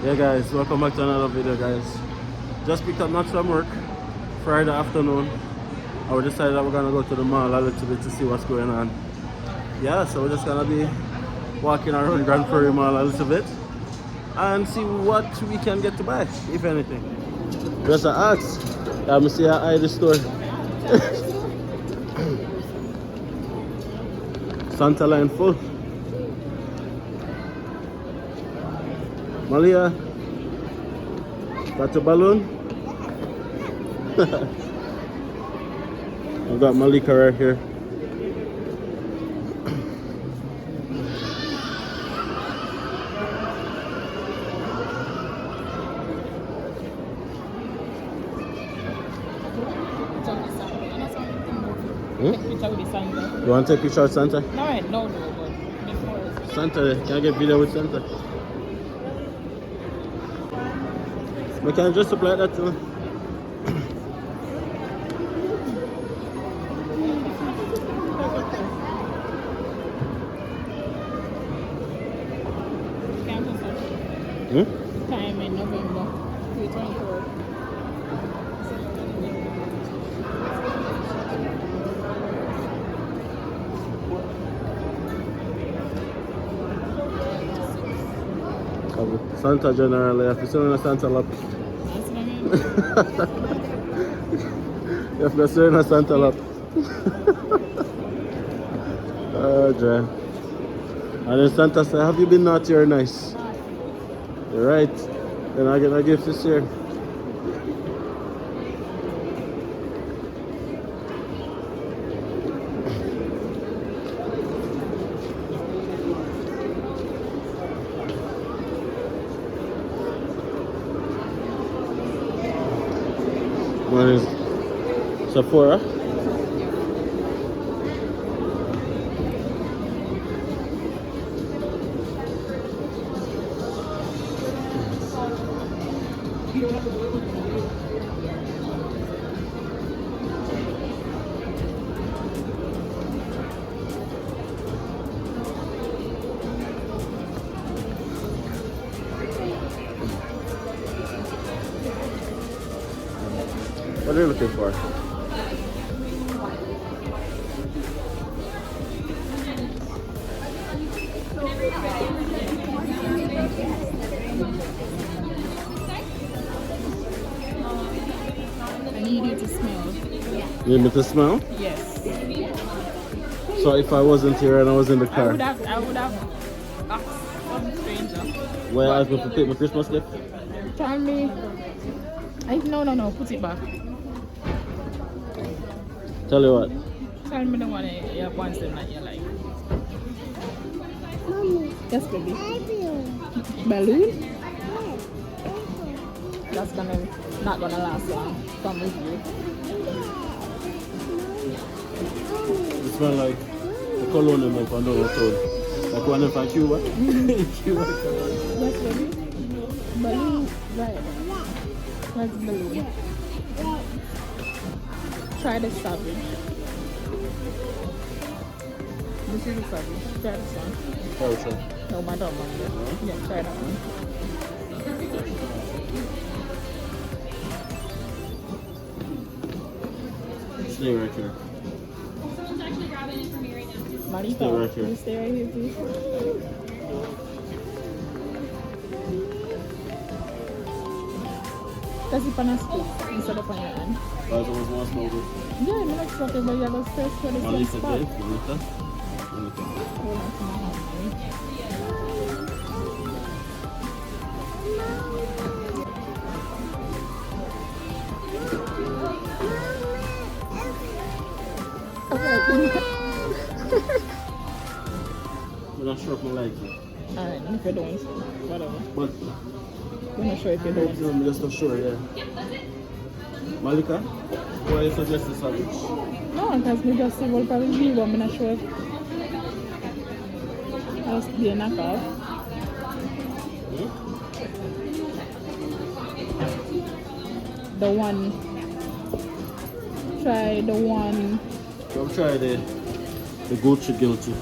Yeah guys, welcome back to another video guys. Just picked up Max from work Friday afternoon. And we decided that we're gonna go to the mall a little bit to see what's going on. Yeah, so we're just gonna be walking around Grande Prairie Mall a little bit and see what we can get to buy, if anything. Just a ask. I'm see how I the store. Santa line full. Malia, got your balloon? I've got Malika right here. You want to take a picture with Santa? No, but before. Santa, can I get video with Santa? We can dress up like that too. Time in November 2024. Santa generally, if you're selling a Santa lap. That's what I mean. If you're selling a Santa lap. Oh, Jay. And then Santa said, have you been naughty or nice? You're right. Then I get my gift this year. One is Sephora. What are you looking for? I need you to smell. You need me to smell? Yes. So if I wasn't here and I was in the I car, would have asked some stranger. where I was going to pick my Christmas gift? Tell me. No, put it back. Tell you what. Tell me the one you want them that you like. Mommy. Yes, baby. Balloon? That's not gonna last long. Come with you. It smells like the cologne in my Pandora toad. Like one from Cuba. Cuba. Yes, baby. Balloon. Right. That's balloon. Try the savage. This is the savage. Try this one. Oh, sure. No matter one. Yeah, try that one. Stay right here. Someone's actually grabbing it from me right now. Malika, Stay right here. can you stay right here, please? That's it on a stick instead of on your hand. Guys, I was once more good. Yeah, I'm not sure but you have a space for the same Malika, spot. Malika. Malika. Hold on to my hand, Malika. I'm not sure if I like it. Alright, if you don't, whatever. But We're not sure if you don't. I'm just not sure, yeah. Malika, why you suggest the sandwich? No, because we just see what probably be, but I'm not sure if I'll be a knockoff. The one, try the one. Come try the Gucci guilty.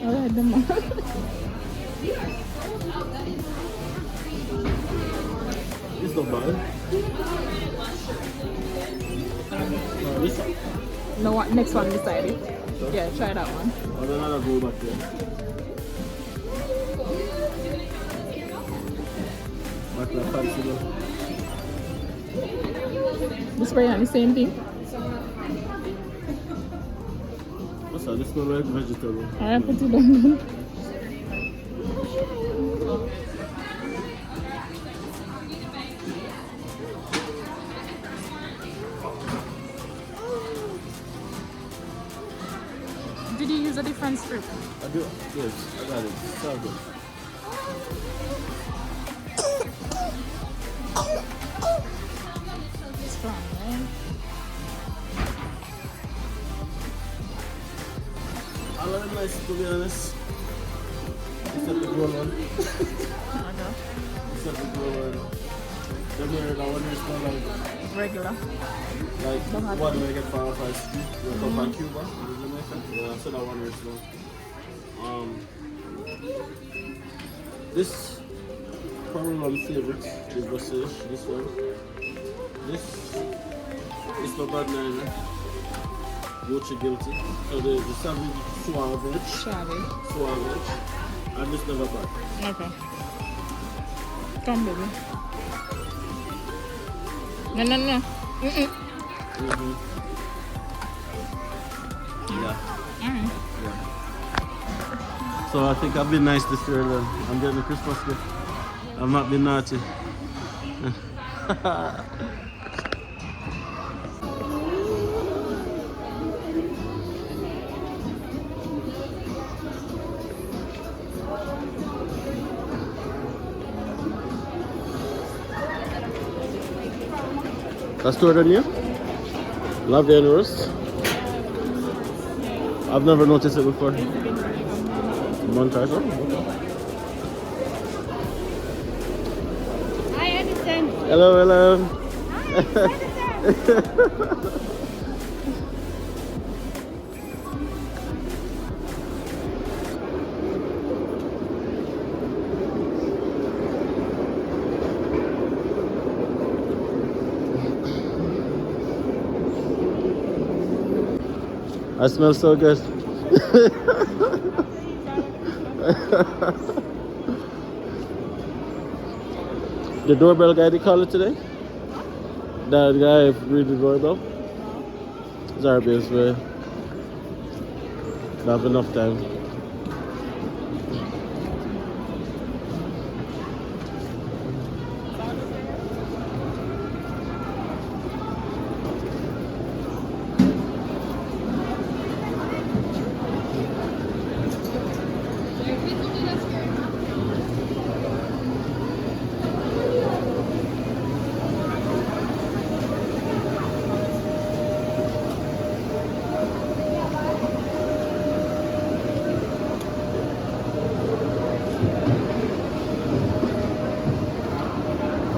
Alright, the man. It's not bad. This one. No, what next one beside it? Yeah, try that one. Oh, then I'll go back there. Back to the fancy though. This spray on the same thing. What's that? This smells like vegetable. Alright, put it down. Did you use a different strip? I do. Yes, I got it. So good. Strong, right? I love it nice, to be honest. Except the gold one. Okay. Except the gold one. The mirror, that one is not like Regular. what do I get for our street? You come from Cuba, Jamaica? Yeah, so that one is slow. This probably one of my favorites is Basish, this one. This is not bad neither. Gucci guilty. So the savage suave, and this never bad. Okay. Come, baby. No. Yeah. Alright. Yeah. So I think I've been nice this year then. I'm getting a Christmas gift. I've not been naughty. Custard onion, Lavian roast. I've never noticed it before. Montage. I understand. Hello. I smell so good. The doorbell guy, they call it today? That guy read the doorbell? It's our best way. Don't have enough time.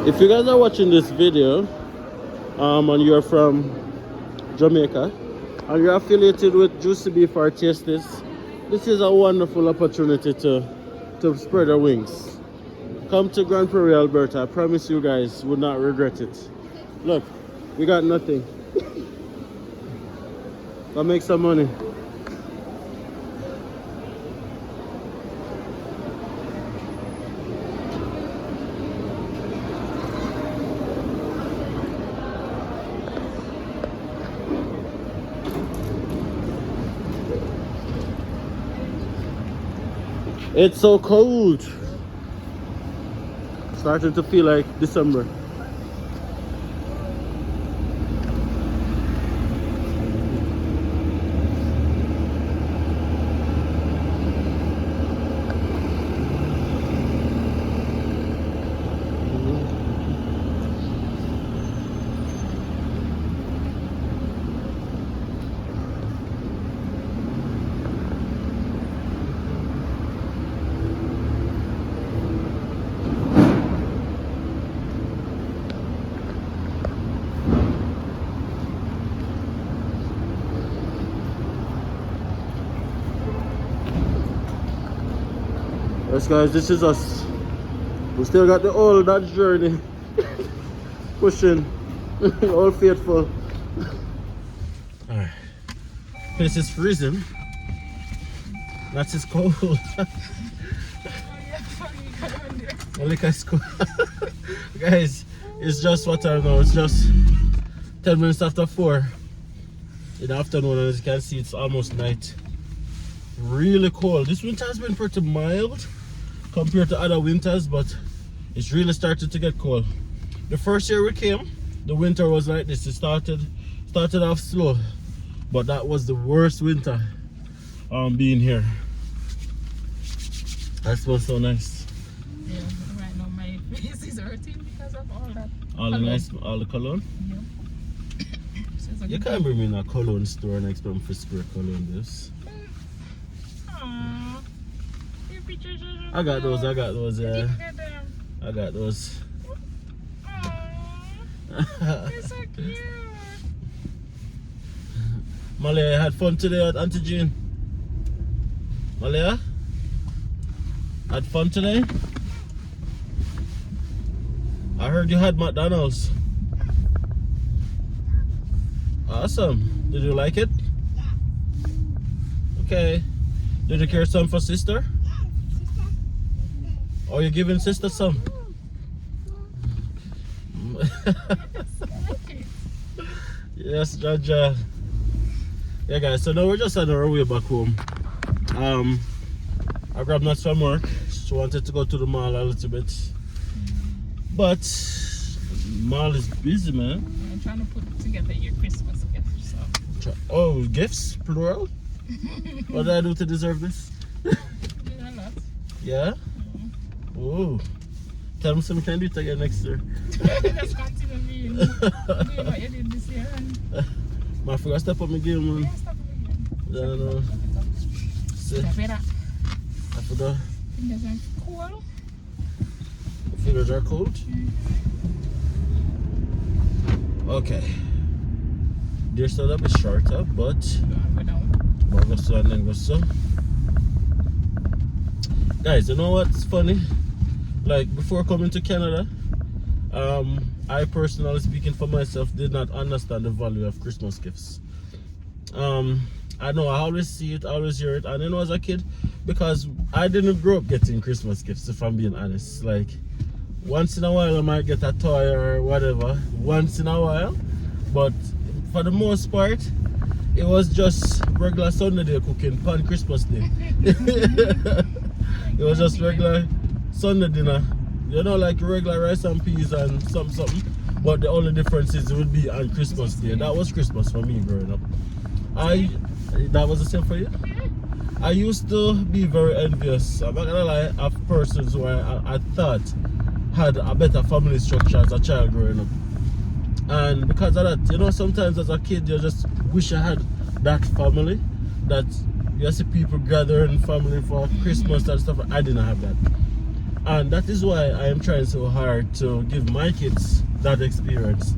If you guys are watching this video and you're from Jamaica and you're affiliated with Juicy Beef or Tasties, this is a wonderful opportunity to spread your wings. Come to Grande Prairie Alberta. I promise you guys would not regret it. Look, we got nothing. But make some money. It's so cold. Starting to feel like December. Yes guys, this is us. We still got the old Dodge journey. Pushing. All faithful. Alright. This is freezing. That is cold. Look at school. Guys, it's just what I know. It's just 10 minutes after 4 in the afternoon, and as you can see, it's almost night. Really cold. This winter has been pretty mild compared to other winters, but it's really started to get cold. The first year we came, the winter was like this. It started off slow, but that was the worst winter being here. That smells so nice. Yeah, right now my face is hurting because of all that. All the cologne? Yeah. You can't bring me in a cologne store and expect me to spray cologne this. Aww. Your pictures are I got those, yeah. Did you get them? I got those. Aww. You're so cute. Malaya, had fun today at Auntie Jean? Malaya? Had fun today? I heard you had McDonald's. Awesome. Did you like it? Okay. Did you care some for sister? Or you giving sister some? Yes, Jaja. Yeah guys, so now we're just on our way back home. I grabbed nuts from work. She wanted to go to the mall a little bit. But mall is busy, man. I'm trying to put together your Christmas gift, so. Oh, gifts? Plural? What did I do to deserve this? You did a lot. Yeah? Oh. Tell me something, can do it again next year. Just continue doing what you did this year. And I forgot to step up my game, man. yeah, stop it again. Yeah, I know. See, Step it up. I forgot. Fingers are cool. Fingers are cold. Okay. They're still a bit shorter, but Go down. go so and then go so. Guys, you know what's funny? Like before coming to Canada, I personally speaking for myself did not understand the value of Christmas gifts. I know I always see it, I always hear it, and you know as a kid, because I didn't grow up getting Christmas gifts, if I'm being honest. Like once in a while I might get a toy or whatever, once in a while, but for the most part it was just regular Sunday day cooking pan Christmas day. It was just regular Sunday dinner, you know, like regular rice and peas and something, but the only difference is it would be on Christmas day. That was Christmas for me growing up. That was the same for you? I used to be very envious, I'm not gonna lie, of persons who I thought had a better family structure as a child growing up. And because of that, you know, sometimes as a kid you just wish I had that family, that you see people gathering family for Christmas and stuff. I didn't have that. And that is why I am trying so hard to give my kids that experience.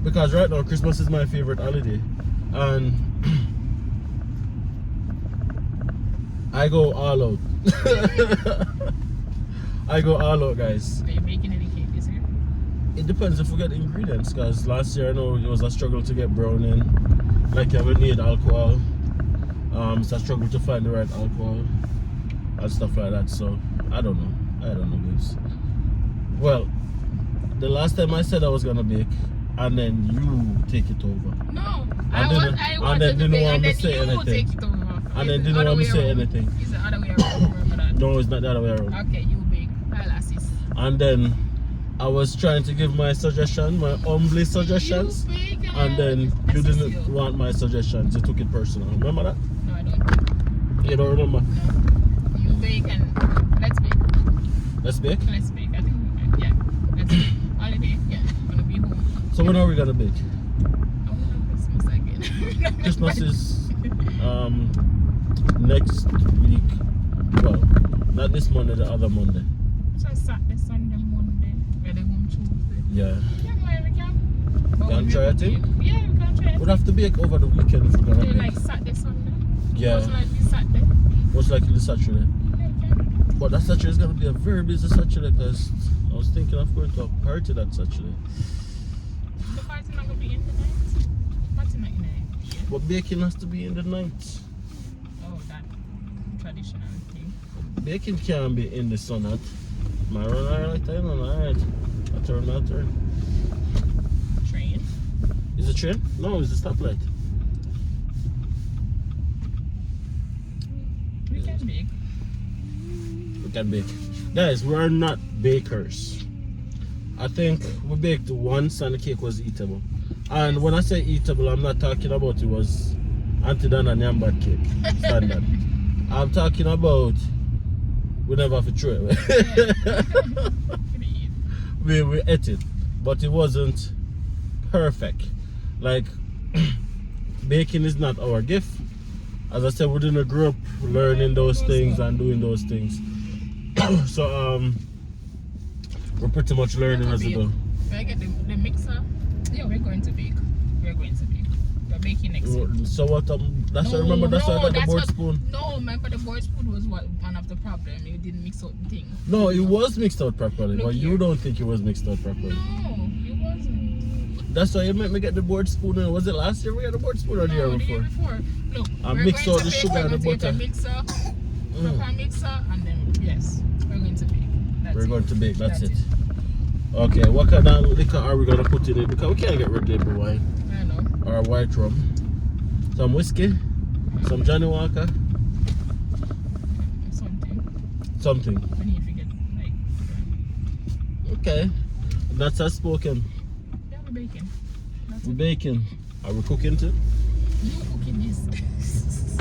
Because right now Christmas is my favorite holiday. And I go all out. I go all out, guys. Are you making any cake this year? It depends if we get ingredients, because last year I know it was a struggle to get browning. Like you would need alcohol. It's a struggle to find the right alcohol and stuff like that. So I don't know, babes. Well, the last time I said I was gonna bake, and then you take it over. No, And then didn't want me to say anything. Take it over. And then didn't want me to say anything. It's the other way around. Remember that? No, it's not the other way around. Okay, you bake. I'll assist. And then I was trying to give my suggestion, my humble suggestions, You bake and then you assist didn't you. want my suggestions. You took it personal. Remember that? No, I don't. You don't remember? No. You bake and let's bake. Let's bake. Let's bake. I think, yeah. Let's bake. Holiday, yeah. I'm gonna be home. So when are we gonna bake? I want Christmas again. Christmas is next week. Well, not this Monday, the other Monday. So Saturday, Sunday, Monday. We're home Tuesday. Yeah. Yeah, we can. Can try it? Yeah, we can try it. We'll have to bake over the weekend if we're gonna Okay, bake. like Saturday, Sunday. Yeah. Most likely Saturday. Most likely Saturday. Yeah, we can. But that Saturday is gonna be a very busy Saturday because I was thinking of going to a party that Saturday. The party not gonna be in the night. Party not in the night. But baking has to be in the night. Oh, that traditional thing. Baking can't be in the sun at. My run alright, I know, alright. I turn. Train. Is it train? No, it's the stoplight. We can bake. We can bake. Guys, we're not bakers. I think we baked once and the cake was eatable. And when I say eatable, I'm not talking about it was Auntie Dan and Yambad cake standard. I'm talking about we never have to throw it. we ate it, but it wasn't perfect. Like baking is not our gift. As I said, we didn't grow up learning those things and doing those things. So we're pretty much learning as we go. When I get the mixer, yeah, we're going to bake. We're baking next week. So what? That's why I remember. That's why I got the board spoon. No, remember the board spoon was one of the problems. You didn't mix out the thing. No, it was mixed out properly, Look but here. you don't think it was mixed out properly. No, it wasn't. That's why you made me get the board spoon. Was it last year we got the board spoon or the year No, the before? year before. Look, I we're mixed going out to the bake, sugar we're and the going to butter. take a mixer, proper mixer, and then yes, we're going to bake. We're going to bake. That's it. Okay, what kind of liquor are we gonna put in it? Because we can't get red label wine I know. or white rum. Some whiskey, some Johnny Walker, something. I need to get like. Okay, that's us spoken. Yeah, we're baking. We're baking. Are we cooking too? You cooking this?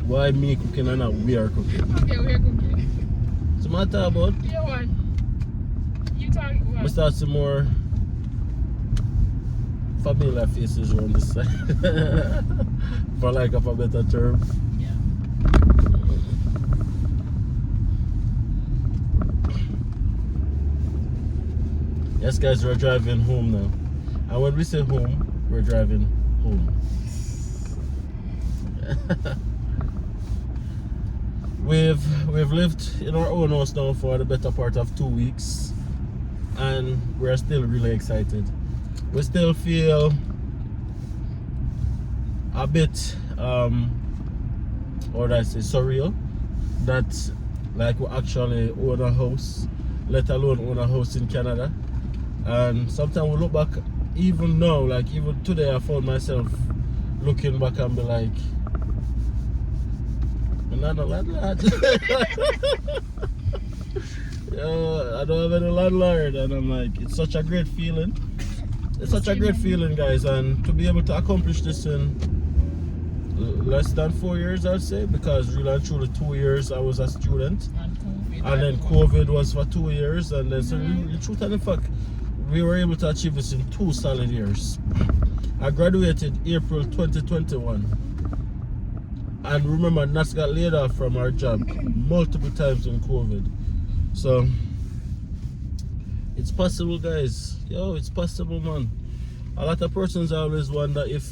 Why me cooking and not we are cooking? Okay, we're cooking. What's the matter about? Yeah, what? You talk what? We start some more familiar faces around this side. For lack of a better term. Yeah. Yes guys, we're driving home now. And when we say home, we're driving home. We've lived in our own house now for the better part of 2 weeks. And we're still really excited. We still feel a bit what I say, surreal that like we actually own a house, let alone own a house in Canada. And sometimes we look back, even now, like even today I found myself looking back and be like, I'm not a landlord. Yeah, I don't have any landlord, and I'm like, it's such a great feeling. It's such a great feeling, guys, and to be able to accomplish this in less than 4 years, I'd say, because really and truly 2 years I was a student, and then COVID was for 2 years, and then so the truth and the fact, we were able to achieve this in 2 solid years. I graduated April 2021, and remember, Nats got laid off from our job multiple times in COVID. So it's possible, guys. Yo, it's possible, man. A lot of persons always wonder if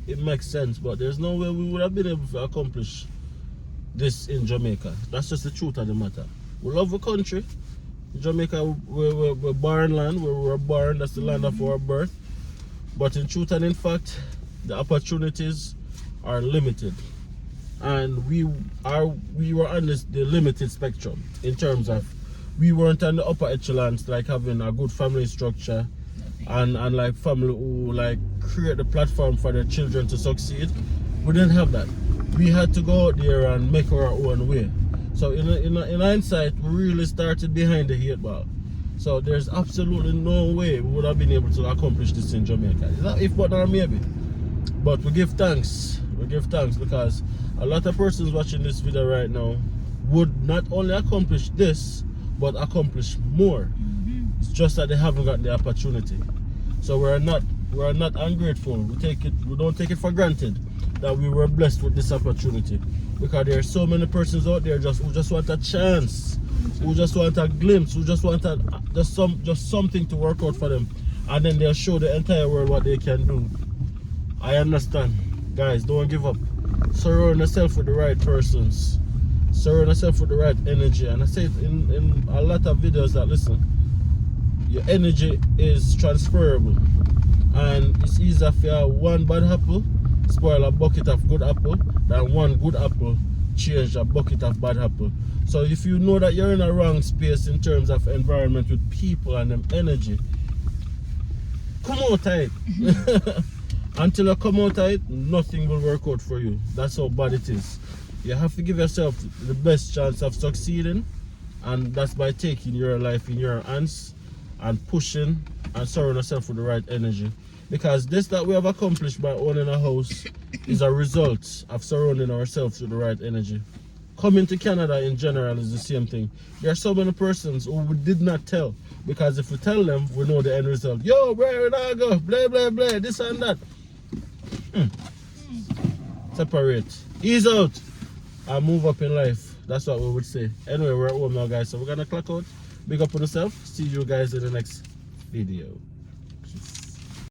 it makes sense, but there's no way we would have been able to accomplish this in Jamaica. That's just the truth of the matter. We love the country. In Jamaica, we're barren land, where we were born. That's the land of our birth. But in truth and in fact, the opportunities are limited, and we were on the limited spectrum in terms of we weren't on the upper echelons, like having a good family structure and like family who like create the platform for their children to succeed. We didn't have that. We had to go out there and make our own way. So in hindsight, we really started behind the 8 ball. So there's absolutely no way we would have been able to accomplish this in Jamaica. Is that if but or maybe? But we give thanks. We give thanks because a lot of persons watching this video right now would not only accomplish this, but accomplish more. It's just that they haven't got the opportunity. So we're not ungrateful. We don't take it for granted that we were blessed with this opportunity, because there are so many persons out there who just want a chance, who just want a glimpse, who just want just something to work out for them, and then they'll show the entire world what they can do. I understand, guys. Don't give up. Surround yourself with the right persons. surround yourself with the right energy. And I say it in a lot of videos that, listen, your energy is transferable. And it's easier if you have one bad apple spoil a bucket of good apple than one good apple change a bucket of bad apple. So if you know that you're in a wrong space in terms of environment with people and them energy, come out of it. Until you come out of it, nothing will work out for you. That's how bad it is. You have to give yourself the best chance of succeeding, and that's by taking your life in your hands and pushing and surrounding yourself with the right energy. Because this that we have accomplished by owning a house is a result of surrounding ourselves with the right energy. Coming to Canada in general is the same thing. There are so many persons who we did not tell, because if we tell them, we know the end result. Yo, where did I go? Blah, blah, blah, this and that. Separate. Ease out and move up in life. That's what we would say. Anyway, we're at home now, guys, so we're gonna clock out. Big up on yourself. See you guys in the next video.